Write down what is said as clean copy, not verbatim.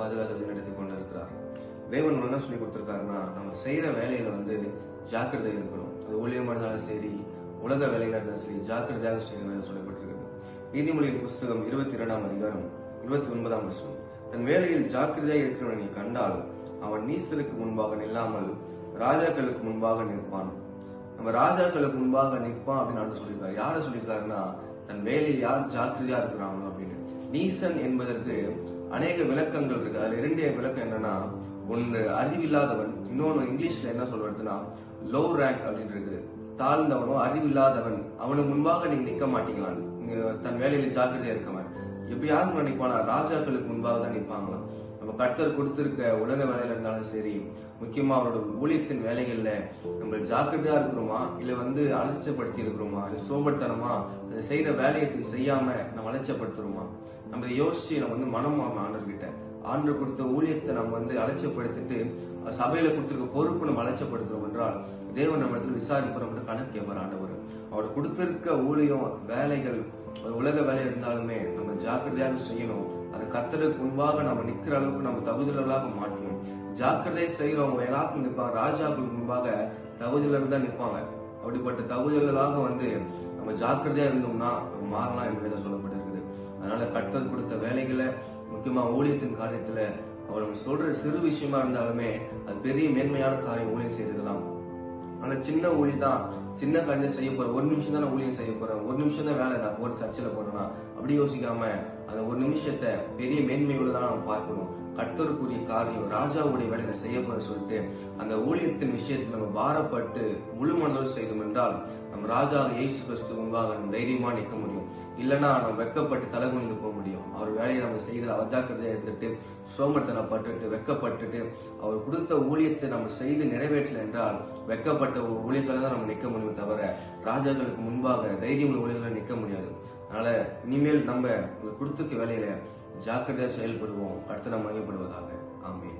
பாதுகாத்து நடத்தி கொண்டு இருக்கிறார். தேவன் என்ன சொல்லி கொடுத்திருக்காருன்னா, நம்ம செய்யற வேலையில ஜாக்கிரதை இருக்கணும். அது ஊழியமா இருந்தாலும் சரி, உலக வேலையில இருந்தாலும் சரி, ஜாக்கிரதையாக செய்யணும் சொல்லப்பட்டிருக்கிறது. நீதிமொழியின் புஸ்தகம் 22ஆம் அதிகாரம் 29ஆம் வசனம், தன் வேலையில் ஜாக்கிரதையாக இருக்கிறவனை கண்டால் அவன் நீசருக்கு முன்பாக நில்லாமல் ராஜாக்களுக்கு முன்பாக நிற்பான். நம்ம ராஜாக்களுக்கு முன்பாக நிற்பான் அப்படின்னு சொல்லியிருக்காரு. யார சொல்லியிருக்காருன்னா, தன் வேலையில் யார் ஜாக்கிரதையா இருக்கிறாங்க அப்படின்னு. நீசன் என்பதற்கு அநேக விளக்கங்கள் இருக்கு. அதுல 2 விளக்கம் என்னன்னா, ஒன்று அறிவில்லாதவன், இன்னொன்னு இங்கிலீஷ்ல என்ன சொல்றதுன்னா லோ ரேங்க் அப்படின்னு இருக்குது. தாழ்ந்தவனோ அறிவில்லாதவன், அவனுக்கு முன்பாக நீங்க நிக்க மாட்டீங்களான். தன் வேலையில ஜாக்கிரதையா இருக்கவன் எப்படி யாரும் நினைப்பானா, ராஜாக்களுக்கு முன்பாக தான் நிற்பாங்களாம். நம்ம கர்த்தர் கொடுத்திருக்க உலக வேலையில இருந்தாலும் சரி, முக்கியமா அவரோட ஊழியத்தின் வேலைகள்ல நம்ம ஜாக்கிரதையா இருக்கிறோமா, இல்ல அலட்சியப்படுத்தி இருக்கிறோமா, இல்ல சோம்பர்த்தனமா செய்யற வேலையை செய்யாம நம்ம அலட்சியப்படுத்துறோமா? நம்ம யோசிச்சு நம்ம மனம் ஆண்டர்கிட்ட ஆண்டர் கொடுத்த ஊழியத்தை நம்ம அலட்சியப்படுத்திட்டு சபையில கொடுத்திருக்க பொறுப்பு நம்ம அலட்சியப்படுத்துறோம் என்றால், தேவன் நம்ம இடத்துல விசாரிக்கிறோம் கணக்கு கேட்பார் ஆண்டவர். அவர் கொடுத்திருக்க ஊழியம் வேலைகள் உலக வேலை இருந்தாலுமே நம்ம ஜாக்கிரதையாக செய்யணும். அது கர்த்தருக்கு முன்பாக நம்ம நிக்கிற அளவுக்கு நம்ம தகுதியுள்ளவர்களாக மாற்றணும். ஜாக்கிரதை செய்யறவங்க எல்லாருக்கும் நிற்பாங்க. ராஜாக்களுக்கு முன்பாக தகுதியுள்ளவர்கள் தான் நிற்பாங்க. அப்படிப்பட்ட தகுதியுள்ளவர்களாக நம்ம ஜாக்கிரதையா இருந்தோம்னா மாறலாம் என்பதை சொல்லப்பட்டிருக்குது. அதனால கர்த்தர் கொடுத்த வேலைகளை, முக்கியமா ஊழியத்தின் காரியத்துல அவர் சொல்ற சிறு விஷயமா இருந்தாலுமே அது பெரிய மேன்மையான காரியம் ஊழியம் செய்யறதுலாம். ஆனா சின்ன ஊழி தான், சின்ன காரியம் செய்ய போறேன், 1 நிமிஷம் தான் நான் ஊழியம் செய்ய போறேன், 1 நிமிஷம் தான் வேலை, நான் ஒரு சர்ச்சில் போறேன்னா அப்படி யோசிக்காம அந்த 1 நிமிஷத்தை பெரிய மேன்மையுள்ளதான் நம்ம பார்க்கணும். கர்த்தருக்குரிய காரியம் ராஜாவுடைய வேலையில செய்ய போறேன்னு சொல்லிட்டு அந்த ஊழியத்தின் விஷயத்தில் நம்ம பாரப்பட்டு முழு மனதோடு செய்தோம் என்றால் நம்ம ராஜா இயேசு கிறிஸ்து முன்பாக நம்ம தைரியமா நிற்க முடியும். இல்லைன்னா நம்ம வெக்கப்பட்டு தலை குனிந்து போக முடியும். அவர் வேலையை நம்ம செய்தல் அஜாக்கிரதையா இருந்துட்டு சோமர்த்தனப்பட்டுட்டு வெக்கப்பட்டுட்டு அவர் கொடுத்த ஊழியத்தை நம்ம செய்து நிறைவேற்றல என்றால் வெக்கப்பட்ட ஊழியர்களை தான் நம்ம நிற்க முடியும் தவிர ராஜாக்களுக்கு முன்பாக தைரியம் ஊழியர்களை நிற்க முடியாது. அதனால இனிமேல் நம்ம கொடுத்துக்க வேலையில ஜாக்கிரதையா செயல்படுவோம். அடுத்து நம்ம மையப்படுவதாக. ஆமென்.